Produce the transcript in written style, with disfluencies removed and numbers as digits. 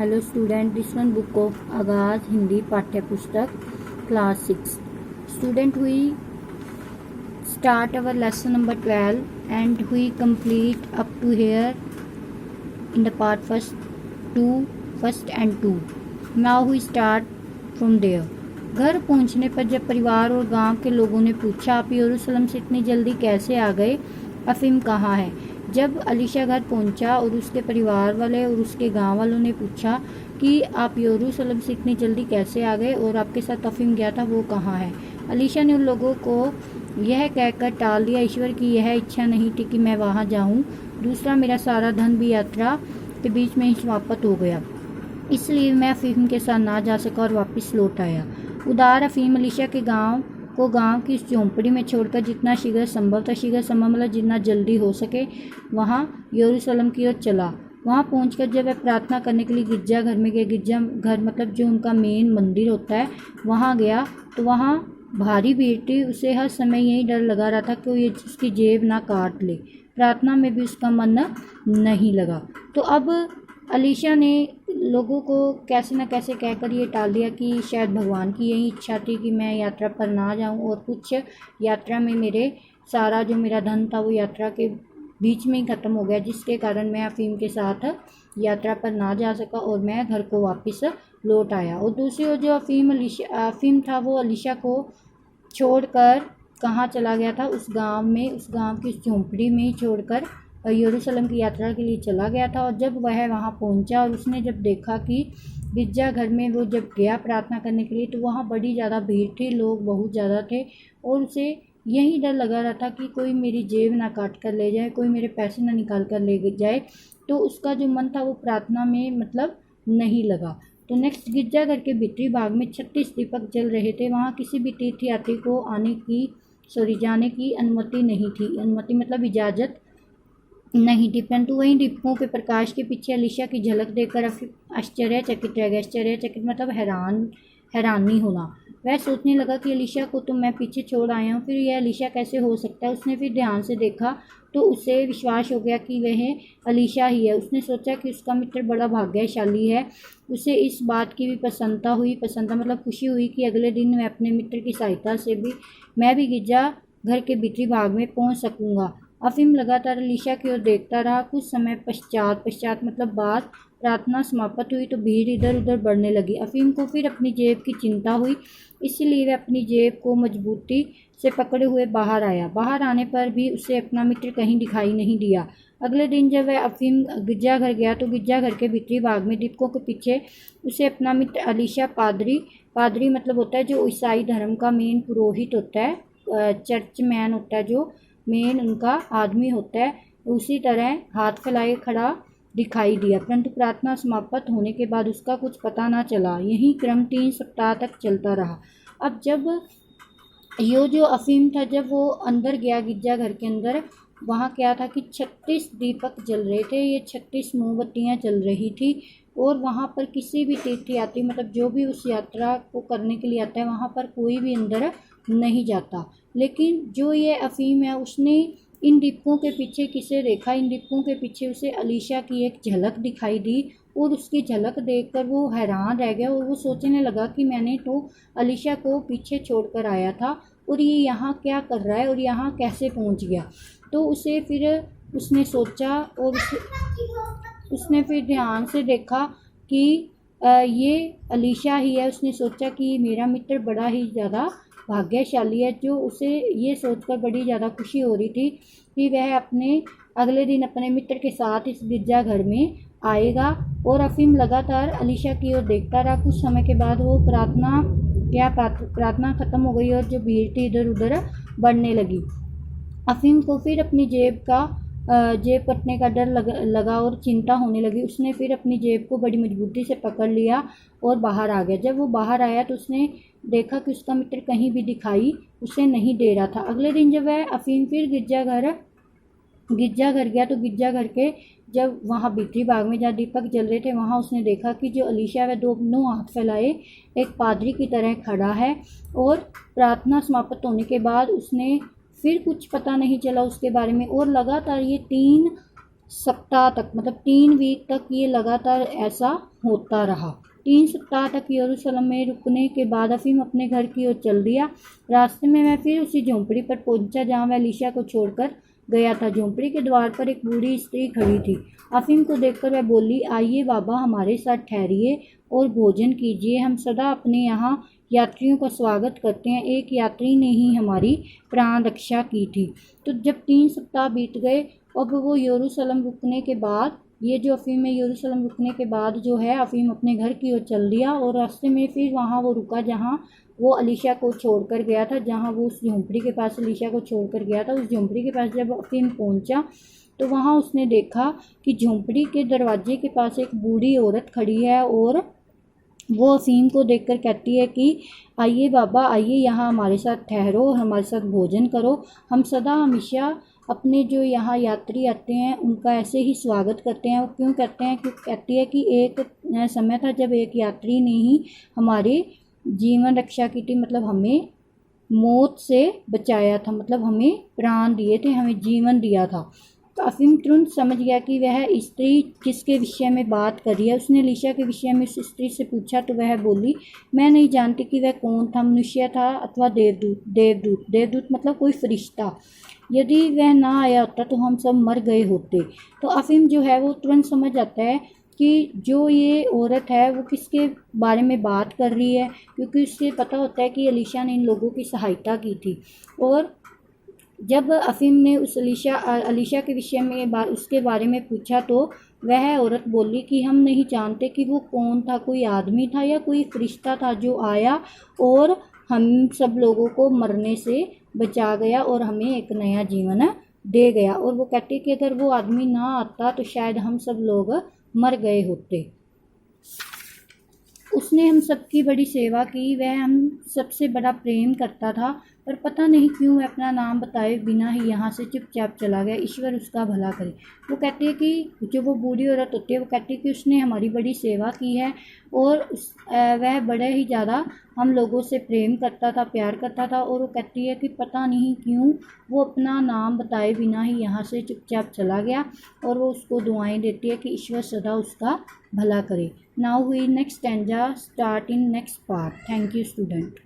Hello student, this one book of Agaz Hindi Pathya Pustak class 6. Student, we start our lesson number 12 and we complete up to here in the part first and 2. Now we start from there. घर पहुंचने पर जब परिवार और गांव के लोगों ने पूछा, आप यरूशलेम से इतनी जल्दी कैसे आ गए, अफीम कहाँ है। जब अलीशा घर पहुंचा और उसके परिवार वाले और उसके गांव वालों ने पूछा कि आप यरूशलेम से इतनी जल्दी कैसे आ गए और आपके साथ अफीम गया था, वो कहाँ है। अलीशा ने उन लोगों को यह कहकर टाल दिया, ईश्वर की यह इच्छा नहीं थी कि मैं वहाँ जाऊँ। दूसरा, मेरा सारा धन भी यात्रा के बीच में ही समाप्त हो गया, इसलिए मैं अफीम के साथ ना जा सका और वापस लौट आया। उदार अफीम अलीशा के गांव की इस झोंपड़ी में छोड़कर जितना शीघ्र संभव था, शीघ्र संभव मतलब जितना जल्दी हो सके, वहाँ यरूशलेम की ओर चला। वहाँ पहुंचकर जब वह प्रार्थना करने के लिए गिरजा घर में गए, गिरजा घर मतलब जो उनका मेन मंदिर होता है, वहाँ गया तो वहाँ भारी भीड़ थी। उसे हर समय यही डर लगा रहा था कि ये उसकी जेब ना काट ले। प्रार्थना में भी उसका मन नहीं लगा। तो अब अलीशा ने लोगों को कैसे न कैसे कहकर ये टाल दिया कि शायद भगवान की यही इच्छा थी कि मैं यात्रा पर ना जाऊं और कुछ यात्रा में मेरे सारा जो मेरा धन था वो यात्रा के बीच में ही ख़त्म हो गया, जिसके कारण मैं अफीम के साथ यात्रा पर ना जा सका और मैं घर को वापस लौट आया। और दूसरी ओर जो अफीम था वो अलीशा को छोड़कर कहाँ चला गया था, उस गांव की झोंपड़ी में ही छोड़कर यरूशलेम की यात्रा के लिए चला गया था। और जब वह वहाँ पहुँचा और उसने जब देखा कि गिरजा घर में वो जब गया प्रार्थना करने के लिए, तो वहाँ बड़ी ज़्यादा भीड़ थी, लोग बहुत ज़्यादा थे और उसे यही डर लगा रहा था कि कोई मेरी जेब ना काट कर ले जाए, कोई मेरे पैसे ना निकाल कर ले जाए। तो उसका जो मन था वो प्रार्थना में मतलब नहीं लगा। तो नेक्स्ट, गिरजा घर के भीतरी भाग में 36 दीपक जल रहे थे। वहाँ किसी भी तीर्थयात्री को जाने की अनुमति नहीं थी, अनुमति मतलब इजाज़त नहीं थी। परंतु वहीं दीपकों के प्रकाश के पीछे अलीशा की झलक देखकर आश्चर्यचकित रह गया। आश्चर्यचकित मतलब हैरानी होना। वह सोचने लगा कि अलीशा को तो मैं पीछे छोड़ आया हूँ, फिर यह अलीशा कैसे हो सकता है। उसने फिर ध्यान से देखा तो उसे विश्वास हो गया कि वह अलीशा ही है। उसने सोचा कि उसका मित्र बड़ा भाग्यशाली है। उसे इस बात की भी प्रसन्नता मतलब खुशी हुई कि अगले दिन मैं अपने मित्र की सहायता से मैं भी गिरजा घर के भीतरी भाग में पहुँच सकूँगा। अफीम लगातार अलीशा की ओर देखता रहा। कुछ समय पश्चात मतलब बाद प्रार्थना समाप्त हुई तो भीड़ इधर उधर बढ़ने लगी। अफीम को फिर अपनी जेब की चिंता हुई, इसलिए वह अपनी जेब को मजबूती से पकड़े हुए बाहर आया। बाहर आने पर भी उसे अपना मित्र कहीं दिखाई नहीं दिया। अगले दिन जब वह अफीम गिरजाघर गया तो गिरजाघर के भीतरी भाग में दीपकों के पीछे उसे अपना मित्र अलीशा पादरी मतलब होता है जो ईसाई धर्म का मेन पुरोहित होता है, चर्च मैन होता है, जो मेन उनका आदमी होता है, उसी तरह हाथ फैलाए खड़ा दिखाई दिया। परंतु प्रार्थना समाप्त होने के बाद उसका कुछ पता ना चला। यही क्रम 3 सप्ताह तक चलता रहा। अब जब ये जो अफीम था, जब वो अंदर गया गिरजा घर के अंदर, वहाँ क्या था कि 36 दीपक जल रहे थे, ये 36 मोमबत्तियाँ जल रही थी। और वहाँ पर किसी भी तीर्थयात्री मतलब जो भी उस यात्रा को करने के लिए आता है, वहाँ पर कोई भी अंदर नहीं जाता। लेकिन जो ये अफीम है उसने इन दीपकों के पीछे किसे देखा, इन दीपकों के पीछे उसे अलीशा की एक झलक दिखाई दी और उसकी झलक देखकर वो हैरान रह गया और वो सोचने लगा कि मैंने तो अलीशा को पीछे छोड़कर आया था और ये यहाँ क्या कर रहा है और यहाँ कैसे पहुँच गया। तो उसने सोचा और उसने फिर ध्यान से देखा कि ये अलीशा ही है। उसने सोचा कि मेरा मित्र बड़ा ही ज़्यादा भाग्यशाली है। जो उसे ये सोचकर बड़ी ज़्यादा खुशी हो रही थी कि वह अगले दिन अपने मित्र के साथ इस गिरजा घर में आएगा। और अफीम लगातार अलीशा की ओर देखता रहा। कुछ समय के बाद वो प्रार्थना ख़त्म हो गई और जो भीड़ थी इधर उधर बढ़ने लगी। अफीम को फिर अपनी जेब कटने का डर लगा और चिंता होने लगी। उसने फिर अपनी जेब को बड़ी मजबूती से पकड़ लिया और बाहर आ गया। जब वो बाहर आया तो उसने देखा कि उसका मित्र कहीं भी दिखाई उसे नहीं दे रहा था। अगले दिन जब वह अफीम फिर गिरजाघर गया तो गिरजाघर के जब वहाँ भीतरी भाग में जहाँ दीपक जल रहे थे, वहाँ उसने देखा कि जो अलीशा वह दोनों हाथ फैलाए एक पादरी की तरह खड़ा है। और प्रार्थना समाप्त होने के बाद उसने फिर कुछ पता नहीं चला उसके बारे में और लगातार ये सप्ताह तक, मतलब 3 वीक तक ये लगातार ऐसा होता रहा। 3 सप्ताह तक यरूशलेम में रुकने के बाद अफीम अपने घर की ओर चल दिया। रास्ते में वह फिर उसी झोंपड़ी पर पहुंचा जहां वह अलीशा को छोड़कर गया था। झोंपड़ी के द्वार पर एक बूढ़ी स्त्री खड़ी थी। अफीम को देखकर वह बोली, आइए बाबा, हमारे साथ ठहरिए और भोजन कीजिए। हम सदा अपने यहाँ यात्रियों का स्वागत करते हैं। एक यात्री ने ही हमारी प्राण रक्षा की थी। तो जब 3 सप्ताह बीत गए, अब वो यरूशलेम रुकने के बाद, ये जो अफीम है, यरूशलेम रुकने के बाद जो है अफीम अपने घर की ओर चल दिया और रास्ते में फिर वहाँ वो रुका जहाँ वो अलीशा को छोड़कर गया था, जहाँ वो उस झोंपड़ी के पास अलीशा को छोड़कर गया था। उस झोंपड़ी के पास जब अफीम पहुँचा तो वहाँ उसने देखा कि झोंपड़ी के दरवाजे के पास एक बूढ़ी औरत खड़ी है और वो अफीम को देखकर कहती है कि आइए बाबा, आइए यहाँ हमारे साथ ठहरो और हमारे साथ भोजन करो। हम सदा हमेशा अपने जो यहाँ यात्री आते हैं उनका ऐसे ही स्वागत करते हैं। वो क्यों कहते हैं? क्योंकि कहती है कि एक समय था जब एक यात्री ने ही हमारे जीवन रक्षा की थी, मतलब हमें मौत से बचाया था, मतलब हमें प्राण दिए थे, हमें जीवन दिया था। तो अफीम तुरंत समझ गया कि वह स्त्री किसके विषय में बात कर रही है। उसने अलीशा के विषय में उस स्त्री से पूछा तो वह बोली, मैं नहीं जानती कि वह कौन था, मनुष्य था अथवा देवदूत। देवदूत, देवदूत मतलब कोई फरिश्ता। यदि वह ना आया होता तो हम सब मर गए होते। तो अफीम जो है वो तुरंत समझ आता है कि जो ये औरत है वो किसके बारे में बात कर रही है, क्योंकि उससे पता होता है कि अलीशा ने इन लोगों की सहायता की थी। और जब अफीम ने उस अलीशा के विषय में उसके बारे में पूछा तो वह औरत बोली कि हम नहीं जानते कि वो कौन था, कोई आदमी था या कोई फरिश्ता था जो आया और हम सब लोगों को मरने से बचा गया और हमें एक नया जीवन दे गया। और वो कहती कि अगर वो आदमी ना आता तो शायद हम सब लोग मर गए होते। उसने हम सबकी बड़ी सेवा की, वह हम सबसे बड़ा प्रेम करता था, पर पता नहीं क्यों वह अपना नाम बताए बिना ही यहाँ से चुपचाप चला गया। ईश्वर उसका भला करे। वो कहती है कि जो वो बूढ़ी औरत होती है वो कहती है कि उसने हमारी बड़ी सेवा की है और वह बड़े ही ज़्यादा हम लोगों से प्रेम करता था, प्यार करता था। और वो कहती है कि पता नहीं क्यों वो अपना नाम बताए बिना ही यहाँ से चुपचाप चला गया। और वो उसको दुआएं देती है कि ईश्वर सदा उसका भला करे। Now we next stanza start in next part. Thank you student.